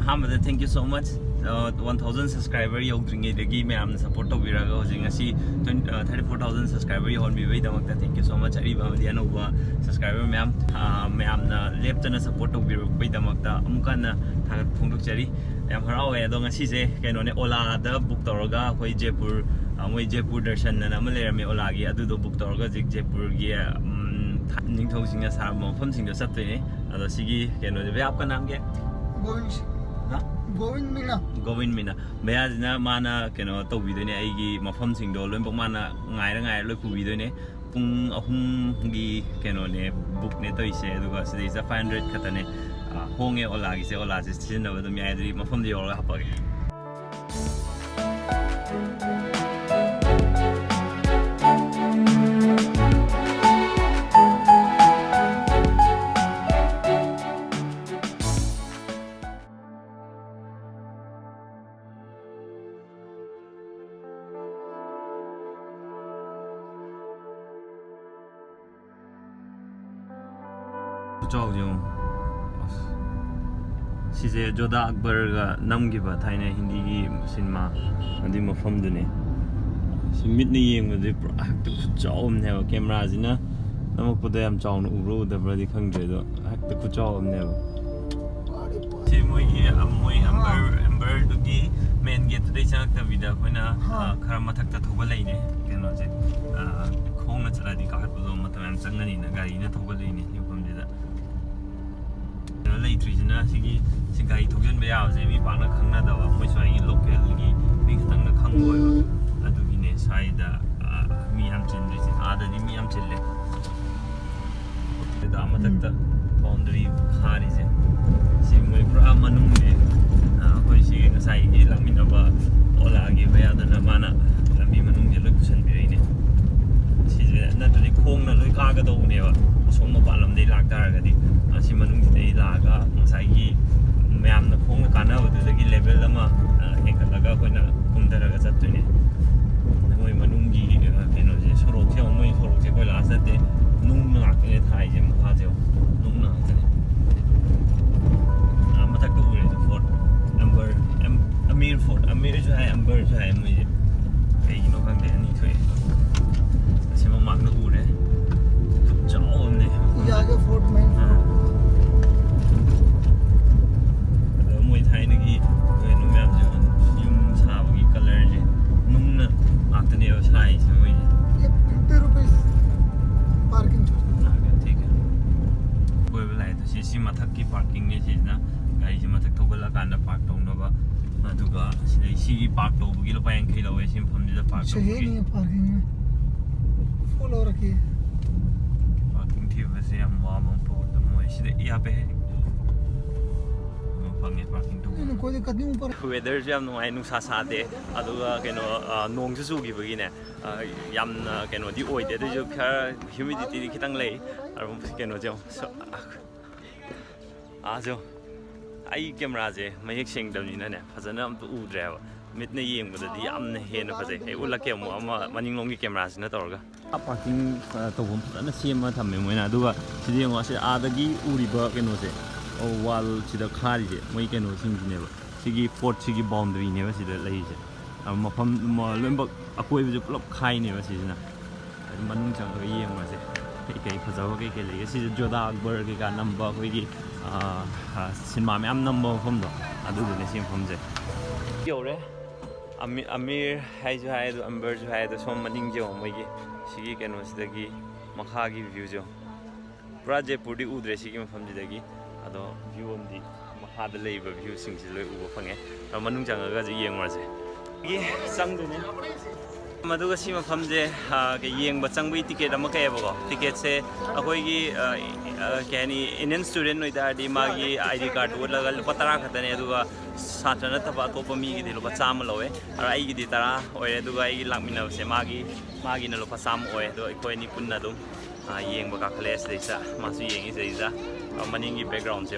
Amer, thank you so much. 1,000 subscriber yogdringedagi mayamna support tawbiraga hojing asi 34,000 subscriber yonbibay damakta thank you so much. Ariba amadi anuba subscriber mayamna leptana support tawbirabay damakta amukana thagat phongdokjari yam harawe ado ngasi je kenone ola da book tawraga koi Jaipur moi Jaipur darshan na ama lerame ola gi adu do book tawraga jik Jaipur gi ningthau singa sa mafam singda satne ado sigi kenone be apka naam ge Govin Mina. Bayazina mana keno to video ne aigi mafam singdo lombok mana ngai loi ku video ne pung ahum gi keno ne book ne to ise aduga sidai 500 khatane honge ola gi se ola se sinna badum yaidri mafam di ola hapage Jauh sise Joda Akbar ga namgiba thaina Hindi gi cinema adi mafam dune simit ni yeng made active chawm ne camera jina namak poda yam chawna uro da bradi khangde do active chawm ne si moi Amer du gi main gate dei chak ta vida koina khara mathak ta thoba laine keno je khongna chala di ka hat do matam yam changani na gari na thoba laine yupam je da Latrina sigi singai thogen be yaw je mi pangna khangna da moi swai gi local gi mi khang na khang boy adu gi ne sai da mi am chin ri ada ni mi am chille da matak ta boundary khari je si moi pra manung ne koi si sai gi langmin da ba ola gi be ada na mana mi manung je loi kusan bi ne si je na tari khong na loi ka ga do ne ba som ma palam dei lak tar ga di asi manung dei laga ngasai gi mayam na khong na kana wadu dagi level ama hekalaga koina kumdaraga chatune moi manung gi keno je sorok je moi sorok je koi la sate nung na ke thai je ma je nung na je matak to ure fort Amer fort Amer jo hai Amber jo hai moi je ei no kang de ni thoi asi ma mak na ure chao ne ya ge fort main moi thai na gi no map jo yum sa gi color je nung na akne yo sai se moi ये 50 rupees parking ठीक है कोई बेला तो सी मथक की parking ने सी ना गाड़ी से मथक थोगला कांदा पार्क तौनबा अदुगा सी पार्क तौबगी लोपा यांखै लवे सिम फमदिदा पार्क सही नहीं पार्किंग में फुल हो रखी है पार्किंग थी वैसे हम वाम पो तो मोय सिदे या पे फंगे पार्किंग तो इन कोई दिक्कत नहीं ऊपर वेदर जे हम नुआई नुसा सादे अदुगा केनो नोंग जु सुगी बगिने याम केनो दि ओइदे दे जो खर ह्यूमिडिटी दि खितंग लै और केनो जो जो आई कैमरा जे मयेक सेंगदबनिना ने फजना अम उद्रे मिटने येंगबददि यामना हेना फजे ए उलके मो अमा मनिंगलोंगी कैमरा सिना तौरगा पार्किंग तौबम फजना सेमा थमे मोइना दुगा सिदि ngose adagi uriba keno se wall sida khari je moi keno singine ba sigi fort sigi boundary ne ba sida lei je mafam lombak akoi bu pup khai ne ba sina manung chang ga yeng ma se kai phajawa kai lei si Joda Akbar ke ka number koi gi cinema me am number phom do adu ne sim phom je yore Amer hai jo hai do Amber jo hai do som maning je moi gi sigi keno sida gi makha gi view jo pura Jaipur di udre sigi mafam ji dagi ado view on di makha da leiba view sing si loi uba phange manung chang ga ji yeng ma je gi sang du ne maduga si mafam je ke yeng ba chang bi ticket ama ka ebo ticket se akoi gi kani Indian student noi da di magi ID card ulaga lupa 10 khatane aduga satra na thaba topa mi gi di lupa 100 lowe ara ai gi di 10 oye aduga ai gi lakmina se magi na lupa 100 oye do koi ni punna dum yeng ba ka khale se sa masu yeng i se za maningi background se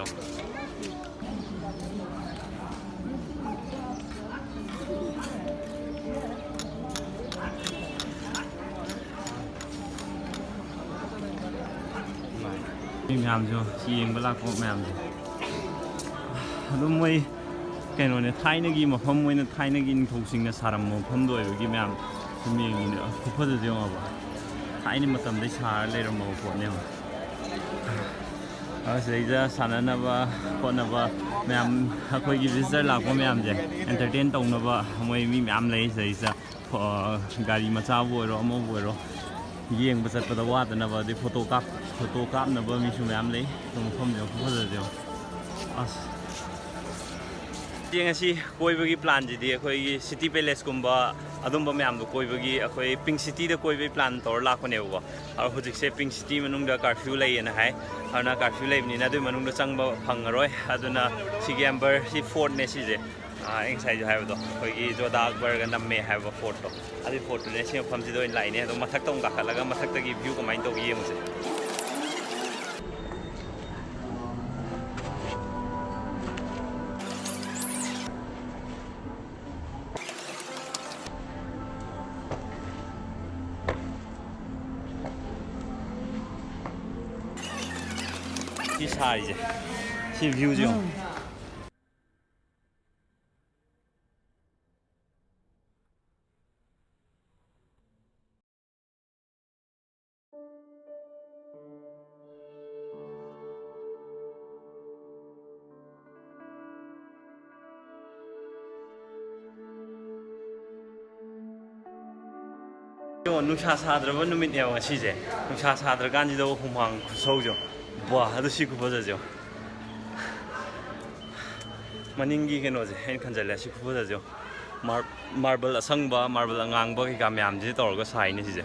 ma'am जो young बला को ma'am जो अदुम मोई ꯀꯩꯅꯣꯅꯦ ꯊꯥꯏꯅꯒꯤ ꯃꯐꯝ ꯑꯣꯏꯅ ꯊꯥꯏꯅꯒꯤ ꯅꯤꯡꯊꯧꯁꯤꯡꯅ ꯁꯥꯔꯝꯕ ꯃꯐꯝꯗꯣ ꯑꯣꯏꯕꯒꯤ ꯃꯌꯥꯝ ꯁꯨꯝ ꯌꯦꯡꯉꯤꯅꯦ ꯈꯨꯐꯖꯗꯣ ꯌꯦꯡꯉꯣꯕ ꯊꯥꯏꯅ ꯃꯇꯝꯗꯩ ꯁꯥꯔ ꯂꯩꯔꯝꯃꯕ ꯄꯣꯠꯅꯦꯕ ꯁꯤꯗꯩꯗ ꯁꯥꯟꯅꯅꯕ ꯈꯣꯠꯅꯕ ꯃꯌꯥꯝ ꯑꯩꯈꯣꯏꯒꯤ ꯚꯤꯖꯤꯇꯔ ꯂꯥꯛꯄ ꯃꯌꯥꯝꯁꯦ ꯑꯦꯟꯇꯔꯇꯦꯟ ꯇꯧꯅꯕ ꯃꯣꯏ ꯃꯤ ꯃꯌꯥꯝ ꯂꯩ ꯁꯤꯗꯩꯁꯤꯗ ꯒꯥꯔꯤ ꯃꯆꯥꯕꯨ ꯑꯣꯏꯔꯣ ꯑꯃꯕꯨ ꯑꯣꯏꯔꯣ ꯌꯦꯡꯕ ꯆꯠꯄꯗ ꯋꯥꯗꯅꯕ ꯑꯗꯩ ꯐꯣꯇꯣ ꯀꯥꯞꯅꯕ ꯃꯤꯁꯨ ꯃꯌꯥꯝ ꯂꯩ ꯃꯐꯝꯁꯦ ꯈꯨꯐꯖꯁꯦ ꯑꯁ ꯉꯁꯤ ꯀꯣꯏꯕꯒꯤ ꯄ꯭ꯂꯥꯟꯁꯤꯗꯤ ꯑꯩꯈꯣꯏꯒꯤ ꯁꯤꯇꯤ ꯄꯦꯂꯦꯁꯀꯨꯝꯕ ꯑꯗꯨꯝꯕ ꯃꯌꯥꯝꯗꯣ ꯀꯣꯏꯕꯒꯤ ꯑꯩꯈꯣꯏ ꯄꯤꯡ ꯁꯤꯇꯤꯗ ꯀꯣꯏꯕꯒꯤ ꯄ꯭ꯂꯥꯟ ꯇꯧꯔ ꯂꯥꯛꯄꯅꯦꯕꯀꯣ ꯑꯗꯣ ꯍꯧꯖꯤꯛꯁꯦ ꯄꯤꯡ ꯁꯤꯇꯤ ꯃꯅꯨꯡꯗ ꯀꯥꯔꯐ꯭ꯌꯨ ꯂꯩꯌꯦꯅ ꯍꯥꯏ ꯑꯗꯨꯅ ꯀꯥꯔꯐ꯭ꯌꯨ ꯂꯩꯕꯅꯤꯅ ꯑꯗꯨꯒꯤ ꯃꯅꯨꯡꯗ ꯆꯪꯕ ꯐꯪꯉꯔꯣꯏ ꯑꯗꯨꯅ ꯁꯤꯒꯤ ꯑꯝꯕꯔ ꯁꯤ ꯐꯣꯔꯠꯅꯦ ꯁꯤꯁꯦ ꯑꯩ ꯉꯁꯥꯏꯁꯨ ꯍꯥꯏꯕꯗꯣ ꯑꯩꯈꯣꯏꯒꯤ ꯖꯣꯙꯥ ꯑꯛꯕꯔꯒ ꯅꯝꯃꯦ ꯍꯥꯏꯕ ꯐꯣꯔꯠꯇꯣ ꯑꯗꯨꯒꯤ ꯐꯣꯔꯠꯇꯨꯅꯦ ꯁꯤ ꯃꯐꯝꯁꯤꯗ ꯑꯣꯏꯅ ꯂꯥꯛꯏꯅꯦ ꯑꯗꯣ ꯃꯊꯛꯇ ꯑꯃꯨꯛ ꯀꯥꯈꯠꯂꯒ ꯃꯊꯛꯇꯒꯤ ꯚ꯭ꯌꯨ ꯀꯃꯥꯏꯅ ꯇꯧꯒꯦ ꯌꯦꯡꯉꯨꯁꯦ ꯁꯤ ꯁꯥꯔꯤꯁꯦ ꯁꯤ ꯚ꯭ꯌꯨꯁꯦ ꯌꯦꯡꯉꯣ ꯅꯨꯡꯁꯥ ꯁꯥꯗ꯭ꯔꯕ ꯅꯨꯃꯤꯠꯅꯦꯕ ꯉꯁꯤꯁꯦ ꯅꯨꯡꯁꯥ ꯁꯥꯗ꯭ꯔꯀꯥꯟꯁꯤꯗ ꯍꯨꯃꯥꯡ ꯈꯨꯁꯧꯁꯦ ꯋꯥ ꯑꯗꯨ ꯁꯤ ꯈꯨꯐꯖꯁꯦ ꯃꯅꯤꯡꯒꯤ ꯀꯩꯅꯣꯁꯦ ꯑꯩꯅ ꯈꯟꯖꯜꯂꯦ ꯁꯤ ꯈꯨꯐꯖꯁꯦ ꯃꯥꯔꯕꯜ ꯑꯁꯪꯕ ꯃꯥꯔꯕꯜ ꯑꯉꯥꯡꯕ ꯀꯩꯀꯥ ꯃꯌꯥꯝꯁꯤ ꯇꯧꯔꯒ ꯁꯥꯏꯅꯦ ꯁꯤꯁꯦ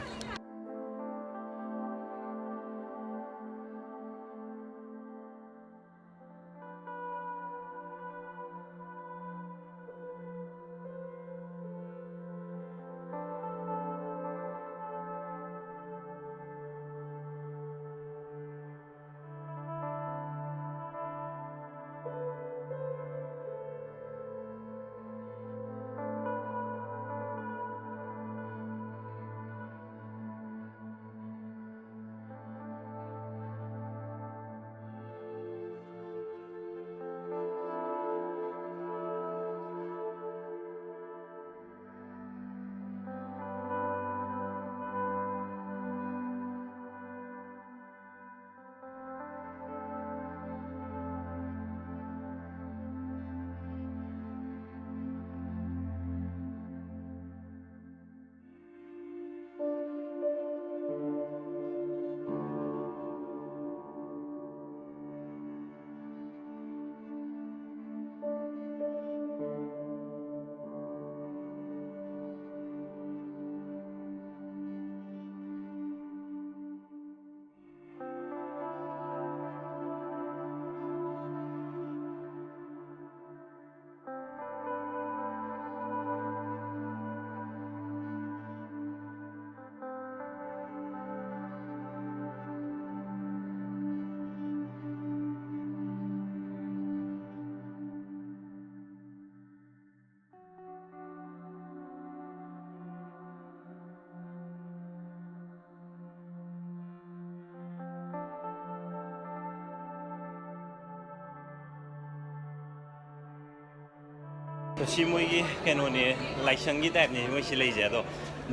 ꯁꯤ ꯃꯣꯏꯒꯤ ꯀꯩꯅꯣꯅꯦ ꯂꯥꯏꯁꯪꯒꯤ ꯇꯥꯏꯞꯅꯦ ꯃꯣꯏ ꯁꯤ ꯂꯩꯁꯦ ꯑꯗꯣ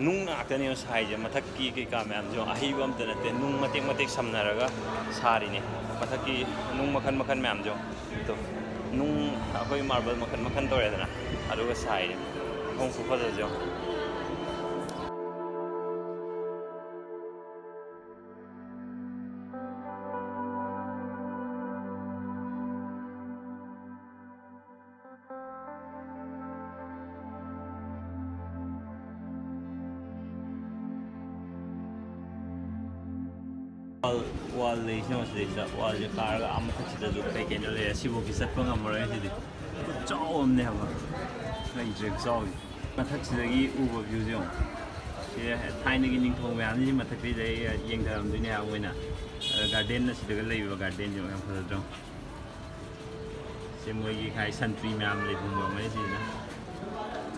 ꯅꯨꯡ ꯉꯥꯛꯇꯅꯦꯕ ꯁꯥꯏꯁꯦ ꯃꯊꯛꯀꯤ ꯀꯩꯀꯥ ꯃꯌꯥꯝꯁꯦ ꯑꯍꯩꯕ ꯑꯝꯇ ꯅꯠꯇꯦ ꯅꯨꯡ ꯃꯇꯦꯛ ꯃꯇꯦꯛ ꯁꯝꯅꯔꯒ ꯁꯥꯔꯤꯅꯦ ꯃꯊꯛꯀꯤ ꯅꯨꯡ ꯃꯈꯜ ꯃꯈꯜ ꯃꯌꯥꯝꯁꯦ ꯑꯗꯣ ꯅꯨꯡ ꯑꯩꯈꯣꯏ ꯃꯥꯔꯕꯜ ꯃꯈꯜ ꯃꯈꯜ ꯇꯧꯔꯦꯗꯅ ꯑꯗꯨꯒ ꯁꯥꯏꯅꯦ ꯃꯐꯝ ꯈꯨꯐꯖꯁꯦ ꯋꯥꯜ ꯂꯩꯁꯤꯅ ꯃꯁꯤꯗꯩꯁꯤꯗ ꯋꯥꯜꯁꯦ ꯀꯥꯔꯒ ꯃꯊꯛꯁꯤꯗꯁꯨ ꯀꯩ ꯀꯩꯅꯣ ꯂꯩꯔꯦ ꯁꯤꯐꯥꯎꯗꯤ ꯆꯠꯄ ꯉꯝꯃꯔꯣꯏ ꯁꯤꯗꯤ ꯆꯥꯎ ꯑꯃꯅꯦ ꯍꯥꯏꯕ ꯂꯩꯇ꯭ꯔꯦ ꯆꯥꯎꯁꯦ ꯃꯊꯛꯁꯤꯗꯒꯤ ꯎꯕ ꯚ꯭ꯌꯨꯁꯦ ꯌꯦꯡꯉꯣ ꯁꯤ ꯊꯥꯏꯅꯒꯤ ꯅꯤꯡꯊꯧ ꯃꯌꯥꯝꯁꯤ ꯃꯊꯛꯇꯩꯗ ꯌꯦꯡꯊꯔꯝꯗꯣꯏꯅꯦ ꯍꯥꯏꯕ ꯃꯣꯏꯅ ꯒꯥꯔꯗꯦꯟ ꯑꯁꯤꯗꯒ ꯂꯩꯕ ꯒꯥꯔꯗꯦꯟꯁꯦ ꯌꯥꯝ ꯐꯖꯗ꯭ꯔꯣ ꯁꯤ ꯃꯣꯏꯒꯤ ꯁꯟꯇ꯭ꯔꯤ ꯃꯌꯥꯝ ꯂꯩꯐꯝ ꯑꯃꯅꯤ ꯁꯤꯁꯤꯅ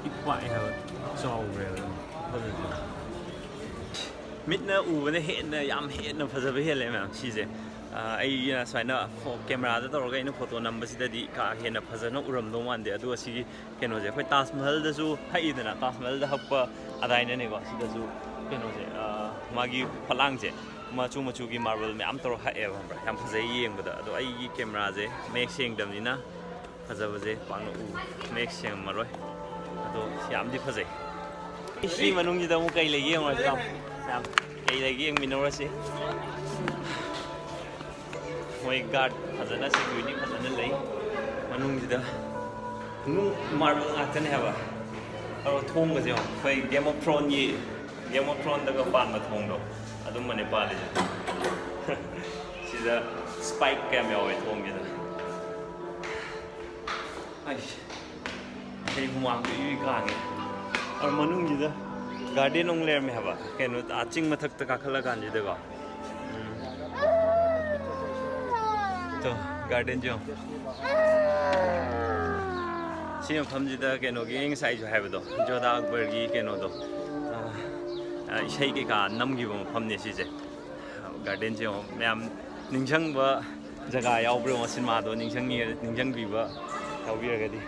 ꯏꯛꯄꯥꯛꯑꯦ ꯍꯥꯏꯕ ꯆꯥꯎꯈ꯭ꯔꯦꯕ ꯐꯖꯗ꯭ꯔꯣ ꯃꯤꯠꯅ ꯎꯕꯅ ꯍꯦꯟꯅ ꯌꯥꯝ ꯍꯦꯟꯅ ꯐꯖꯕ ꯍꯦꯜꯂꯦ ꯃꯌꯥꯝ ꯁꯤꯁꯦ ꯑꯩꯅ ꯁꯨꯃꯥꯏꯅ ꯀꯦꯃꯦꯔꯥꯗ ꯇꯧꯔꯒ ꯑꯩꯅ ꯐꯣꯇꯣ ꯅꯝꯕꯁꯤꯗꯗꯤ ꯀꯥ ꯍꯦꯟꯅ ꯐꯖꯅ ꯎꯔꯝꯗꯧ ꯃꯥꯟꯗꯦ ꯑꯗꯨꯒ ꯁꯤꯒꯤ ꯀꯩꯅꯣꯁꯦ ꯑꯩꯈꯣꯏ ꯇꯥꯖ ꯃꯍꯜꯗꯁꯨ ꯍꯛꯏꯗꯅ ꯇꯥꯖ ꯃꯍꯜꯗ ꯍꯛꯄ ꯑꯗꯥꯏꯅꯅꯦꯀꯣ ꯁꯤꯗꯁꯨ ꯀꯩꯅꯣꯁꯦ ꯃꯥꯒꯤ ꯐꯠꯂꯥꯡꯁꯦ ꯃꯆꯨ ꯃꯆꯨꯒꯤ ꯃꯥꯔꯕꯜ ꯃꯌꯥꯝ ꯇꯧꯔ ꯍꯛꯑꯦꯕ ꯈꯪꯕ꯭ꯔꯥ ꯌꯥꯝ ꯐꯖꯩ ꯌꯦꯡꯕꯗ ꯑꯗꯣ ꯑꯩꯒꯤ ꯀꯦꯃꯦꯔꯥꯁꯦ ꯃꯌꯦꯛ ꯁꯦꯡꯗꯕꯅꯤꯅ ꯐꯖꯕꯁꯦ ꯄꯥꯛꯅ ꯃꯌꯦꯛ ꯁꯦꯡꯉꯝꯃꯔꯣꯏ ꯑꯗꯣ ꯌꯥꯝꯗꯤ ꯐꯖꯩ ꯁꯤ ꯃꯅꯨꯡꯁꯤꯗ ꯑꯃꯨꯛ ꯀꯩ ꯂꯩꯒꯦ ꯌꯦꯡꯉꯨꯔꯁꯤ ꯌꯥꯝ ꯀꯩ ꯂꯩꯒꯦ ꯌꯦꯡꯃꯤꯟꯅꯔꯨꯔꯁꯤ ꯃꯣꯏ ꯒꯥꯔꯗ ꯐꯖꯅ ꯁꯦꯀ꯭ꯌꯨꯔꯤꯇꯤ ꯐꯖꯅ ꯂꯩ ꯃꯅꯨꯡꯁꯤꯗ ꯃꯥꯔꯕꯜ ꯉꯥꯛꯇꯅꯦ ꯍꯥꯏꯕ ꯑꯗꯣ ꯊꯣꯡꯒꯁꯦ ꯌꯦꯡꯉꯣ ꯑꯩꯈꯣꯏ ꯒꯦꯝ ꯑꯣꯐ ꯊ꯭ꯔꯣꯟꯗꯒ ꯄꯥꯟꯕ ꯊꯣꯡꯗꯣ ꯑꯗꯨꯝꯕꯅꯦ ꯄꯥꯜꯂꯤꯁꯦ ꯁꯤꯗ ꯁ꯭ꯄꯥꯏꯛ ꯀꯌꯥꯝ ꯌꯥꯎꯋꯦ ꯊꯣꯡꯁꯤꯗ ꯑꯩꯁ ꯑꯩ ꯍꯨꯃꯥꯡꯗꯨ ꯏ ꯀꯥꯡꯉꯦ ꯑꯗꯣ ꯃꯅꯨꯡꯁꯤꯗ ꯒꯥꯔꯗꯦꯟ ꯑꯃꯨꯛ ꯂꯩꯔꯝꯃꯦ ꯍꯥꯏꯕ ꯀꯩꯅꯣ ꯆꯤꯡ ꯃꯊꯛꯇ ꯀꯥꯈꯠꯂꯀꯥꯟꯁꯤꯗꯀꯣ ꯒꯥꯔꯗꯦꯟꯁꯦ ꯌꯦꯡꯉꯣ ꯁꯤ ꯃꯐꯝꯁꯤꯗ ꯀꯩꯅꯣꯒꯤ ꯉꯁꯥꯏꯁꯨ ꯍꯥꯏꯕꯗꯣ ꯖꯣꯙꯥ ꯑꯛꯕꯔꯒꯤ ꯀꯩꯅꯣꯗꯣ ꯏꯁꯩ ꯀꯩꯀꯥ ꯅꯝꯈꯤꯕ ꯃꯐꯝꯅꯦ ꯁꯤꯁꯦ ꯒꯥꯔꯗꯦꯟꯁꯦ ꯌꯦꯡꯉꯣ ꯃꯌꯥꯝ ꯅꯤꯡꯁꯤꯡꯕ ꯖꯒꯥ ꯌꯥꯎꯕ꯭ꯔꯣ ꯁꯤꯅꯦꯃꯥꯗꯣ ꯅꯤꯡꯁꯤꯡꯕꯤꯕ ꯌꯥꯎꯕꯤꯔꯒꯗꯤ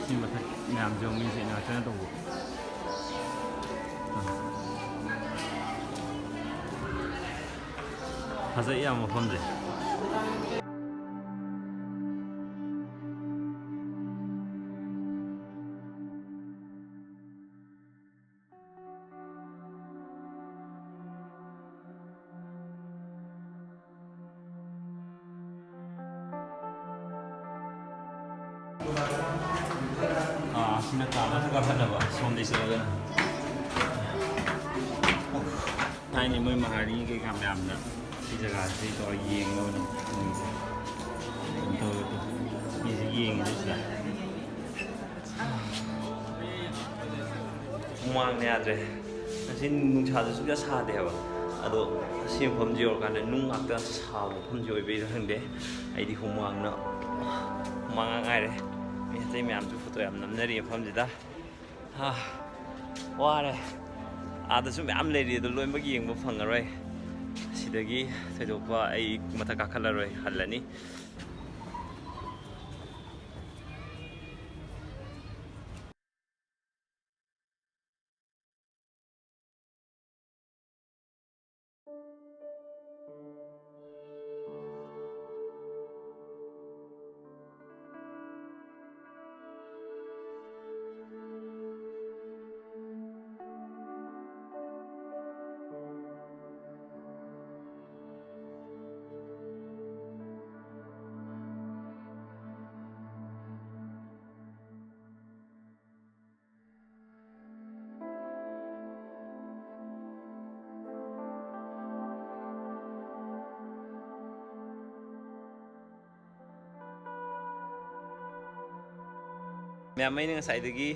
ꯁꯤ ꯃꯊꯛ ꯃꯌꯥꯝꯁꯦ ꯃꯤꯁꯦ ꯉꯥꯛꯇꯅ ꯇꯧꯕ ꯐꯖꯩ ꯌꯥꯝ ꯃꯐꯝꯁꯦ ꯑꯁꯤꯅ ꯀꯥꯕꯁꯨ ꯀꯥꯈꯠꯅꯕ ꯁꯣꯝꯗꯩ ꯆꯠꯂꯒꯅ ꯊꯥꯏꯅ ꯃꯣꯏ ꯃꯍꯥꯔꯤ ꯀꯩꯀꯥ ꯃꯌꯥꯝꯅ ꯁꯤ ꯖꯒꯥꯁꯤ ꯇꯧꯔ ꯌꯦꯡꯅꯕꯅꯤ ꯃꯤꯁꯦ ꯌꯦꯡꯉꯤꯁꯦ ꯁꯤꯗ ꯍꯨꯃꯥꯡꯅ ꯌꯥꯗ꯭ꯔꯦ ꯉꯁꯤ ꯅꯨꯡꯁꯥꯁꯨ ꯁꯨꯡꯁꯥ ꯁꯥꯗꯦꯕ ꯑꯗꯣ ꯁꯤ ꯃꯐꯝꯁꯤ ꯌꯧꯔꯀꯥꯟꯗ ꯅꯨꯡ ꯉꯥꯛꯇ ꯁꯥꯕ ꯃꯐꯝꯁꯤ ꯑꯣꯏꯕꯩꯔ ꯈꯪꯗꯦ ꯑꯩꯗꯤ ꯍꯨꯃꯥꯡ ꯉꯥꯏꯔꯦ ꯃꯤ ꯑꯇꯩ ꯃꯌꯥꯝꯁꯨ ꯐꯣꯇꯣ ꯌꯥꯝ ꯅꯝꯅꯔꯤ ꯃꯐꯝꯁꯤꯗ ꯋꯥꯔꯦ ꯑꯥꯗꯁꯨ ꯃꯌꯥꯝ ꯂꯩꯔꯤ ꯑꯗꯣ ꯂꯣꯏꯅꯃꯛ ꯌꯦꯡꯕ ꯐꯪꯉꯔꯣꯏ ꯁꯤꯗꯒꯤ ꯊꯣꯏꯗꯣꯛꯄ ꯑꯩ ꯃꯊꯛ ꯀꯥꯈꯠꯂꯔꯣꯏ ꯍꯜꯂꯅꯤ ꯃꯌꯥꯝ ꯑꯩꯅ ꯉꯁꯥꯏꯗꯒꯤ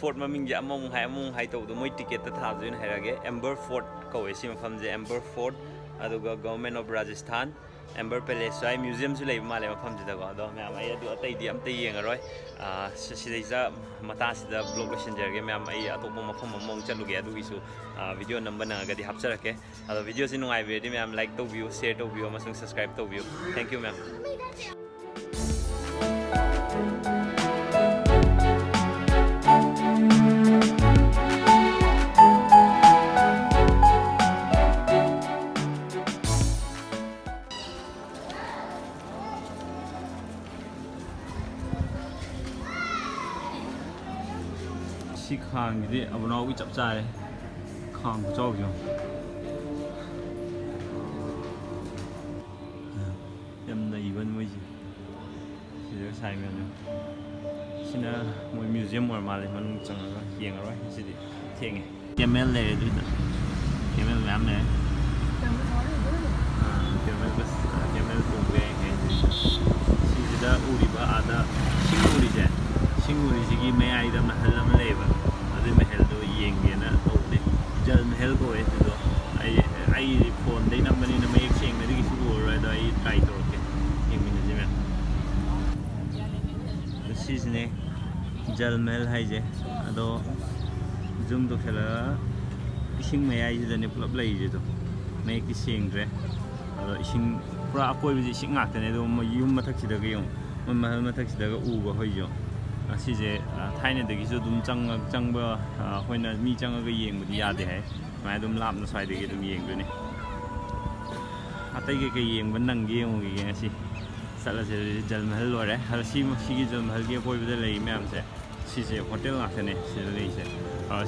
ꯐꯣꯔꯠ ꯃꯃꯤꯡꯁꯦ ꯑꯃꯃꯨꯛ ꯍꯥꯏ ꯇꯧꯕꯗꯣ ꯃꯣꯏ ꯇꯤꯀꯦꯠꯇ ꯊꯥꯕꯗ ꯑꯣꯏꯅ ꯍꯥꯏꯔꯛꯑꯒꯦ ꯑꯦꯝꯕꯔ ꯐꯣꯔꯠ ꯀꯧꯋꯦ ꯁꯤ ꯃꯐꯝꯁꯦ ꯑꯦꯝꯕꯔ ꯐꯣꯔꯠ ꯑꯗꯨꯒ government of Rajasthan Amber palace ꯁ꯭ꯋꯥꯏ ꯃ꯭ꯌꯨꯖꯤꯌꯝꯁꯨ ꯂꯩꯕ ꯃꯥꯜꯂꯦ ꯃꯐꯝꯁꯤꯗꯀꯣ ꯑꯗꯣ ꯃꯌꯥꯝ ꯑꯩ ꯑꯗꯨ ꯑꯇꯩꯗꯤ ꯑꯝꯇ ꯌꯦꯡꯉꯔꯣꯏ ꯁꯤꯗꯩꯁꯤꯗ ꯃꯇꯥꯡꯁꯤꯗ ꯕ꯭ꯂꯣꯛ ꯂꯣꯏꯁꯤꯟꯖꯔꯒꯦ ꯃꯌꯥꯝ ꯑꯩ ꯑꯇꯣꯞꯄ ꯃꯐꯝ ꯑꯃꯃꯨꯛ ꯆꯠꯂꯨꯒꯦ ꯑꯗꯨꯒꯤꯁꯨ ꯚꯤꯗꯤꯑꯣ ꯅꯝꯕ ꯅꯪꯉꯒꯗꯤ ꯍꯥꯞꯆꯔꯛꯀꯦ ꯑꯗꯣ ꯚꯤꯗꯤꯑꯣꯁꯤ ꯅꯨꯡꯉꯥꯏꯕꯤꯔꯗꯤ ꯃꯌꯥꯝ ꯂꯥꯏꯛ ꯇꯧꯕꯤꯌꯨ ꯁꯦꯌꯔ ꯇꯧꯕꯤꯌꯨ ꯑꯃꯁꯨꯡ ꯁꯕꯁꯀ꯭ꯔꯥꯏꯕ ꯇꯧꯕꯤꯌꯨ ꯊꯦꯡꯛ ꯌꯨ ꯃꯌꯥꯝ ꯁꯤ ꯈꯥꯡꯁꯤꯗꯤ ꯑꯕꯨꯅꯥꯎꯒꯤ ꯆꯞ ꯆꯥꯔꯦ ꯈꯥꯡ ꯈꯨꯆꯥꯎꯁꯦ ꯌꯥꯝ ꯅꯩꯕ ꯃꯣꯏꯁꯦ ꯁꯤꯗ ꯁꯥꯏ ꯃꯌꯥꯝꯁꯦ ꯁꯤꯅ ꯃꯣꯏ ꯃ꯭ꯌꯨꯖꯤꯌꯝ ꯑꯣꯏꯔ ꯃꯥꯜꯂꯦ ꯃꯅꯨꯡ ꯆꯪꯉꯒ ꯌꯦꯡꯉꯔꯣꯏ ꯁꯤꯗꯤ ꯊꯦꯡꯉꯦ ꯀꯦꯃꯦꯜ ꯂꯩꯔꯦ ꯑꯗꯨꯏꯗ ꯀꯦꯃꯦꯜ ꯃꯌꯥꯝ ꯂꯩꯔꯦ ꯀꯦꯃꯦꯜ ꯇꯣꯡꯕ ꯌꯥꯏ ꯁꯤꯁꯤꯗ ꯎꯔꯤꯕ ꯑꯥꯗ ꯁꯤꯡ ꯎꯔꯤꯁꯤꯒꯤ ꯃꯌꯥꯏꯗ ꯃꯍꯜ ꯑꯃ ꯂꯩꯌꯦꯕ ꯑꯗꯨꯏ ꯃꯍꯜꯗꯣ ꯌꯦꯡꯒꯦꯅ ꯇꯧꯕꯅꯦ ꯖꯜ ꯃꯍꯜ ꯀꯧꯋꯦ ꯑꯗꯨꯗꯣ ꯑꯩ ꯐꯣꯟꯗꯩ ꯅꯝꯕꯅꯤꯅ ꯃꯌꯦꯛ ꯁꯦꯡꯅꯗꯤ ꯀꯩꯁꯨ ꯎꯔꯔꯣꯏ ꯑꯗꯣ ꯑꯩ ꯇ꯭ꯔꯥꯏ ꯇꯧꯔꯛꯀꯦ ꯌꯦꯡꯃꯤꯟꯅꯁꯤ ꯃꯌꯥꯝ ꯁꯤꯁꯤꯅꯦ ꯖꯜ ꯃꯍꯜ ꯍꯥꯏꯁꯦ ꯑꯗꯣ ꯖꯨꯝ ꯇꯧꯁꯜꯂꯒ ꯏꯁꯤꯡ ꯃꯌꯥꯏꯁꯤꯗꯅꯦ ꯄꯨꯂꯞ ꯂꯩꯔꯤꯗꯣ ꯃꯌꯦꯛꯇꯤ ꯁꯦꯡꯗ꯭ꯔꯦ ꯑꯗꯣ ꯏꯁꯤꯡ ꯄꯨꯔꯥ ꯑꯀꯣꯏꯕꯁꯤ ꯏꯁꯤꯡ ꯉꯥꯛꯇꯅꯦ ꯑꯗꯣ ꯌꯨꯝ ꯃꯊꯛꯁꯤꯗꯒ ꯌꯦꯡꯉꯨ ꯃꯣꯏ ꯃꯍꯜ ꯃꯊꯛꯁꯤꯗꯒ ꯎꯕ ꯍꯣꯏꯁꯨ ꯑꯁꯤꯁꯦ ꯊꯥꯏꯅꯗꯒꯤꯁꯨ ꯑꯗꯨꯝ ꯆꯪꯕ ꯑꯩꯈꯣꯏꯅ ꯃꯤ ꯆꯪꯉꯒ ꯌꯦꯡꯕꯗꯤ ꯌꯥꯗꯦ ꯍꯥꯏ ꯁꯨꯃꯥꯏꯅ ꯑꯗꯨꯝ ꯂꯥꯞꯅ ꯁ꯭ꯋꯥꯏꯗꯒꯤ ꯑꯗꯨꯝ ꯌꯦꯡꯗꯣꯏꯅꯦ ꯑꯇꯩ ꯀꯩꯀꯩ ꯌꯦꯡꯕ ꯅꯪꯒꯦ ꯌꯦꯡꯉꯨꯒꯤꯒꯦ ꯉꯁꯤ ꯆꯠꯂꯁꯦ ꯑꯗꯨꯗꯤ ꯖꯜ ꯃꯍꯜ ꯂꯣꯏꯔꯦ ꯑꯗꯣ ꯁꯤꯒꯤ ꯖꯜ ꯃꯍꯜꯒꯤ ꯑꯀꯣꯏꯕꯗ ꯂꯩ ꯃꯌꯥꯝꯁꯦ ꯁꯤꯁꯦ ꯍꯣꯇꯦꯜ ꯉꯥꯛꯇꯅꯦ ꯁꯤꯗ ꯂꯩꯔꯤꯁꯦ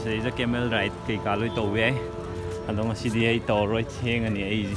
ꯁꯤꯗꯩꯗ ꯀꯦꯃꯦꯜ ꯔꯥꯏꯠ ꯀꯩꯀꯥ ꯂꯣꯏ ꯇꯧꯕ ꯌꯥꯏ ꯑꯗꯣ ꯉꯁꯤꯗꯤ ꯑꯩ ꯇꯧꯔꯔꯣꯏ ꯊꯦꯡꯉꯅꯤ ꯑꯩꯁꯦ